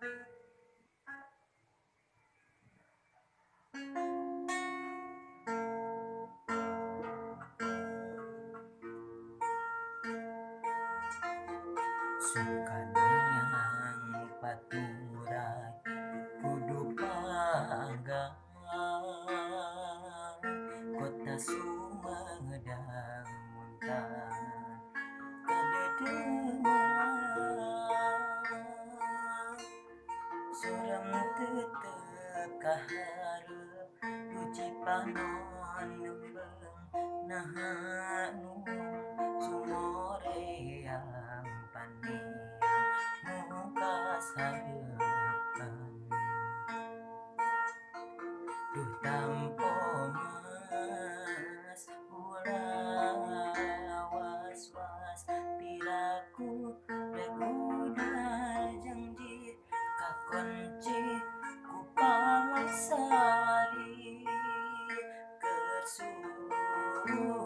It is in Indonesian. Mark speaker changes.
Speaker 1: Sukaniang paturai kudu panggang kota Sumedang muntah kadedengan suram tetep kaharep uji panon nembeng nahanu sumoreang paniang muka sarepan duh tampo mas ulah was-was piraku rek udah janji kakunci ku palasari kersuara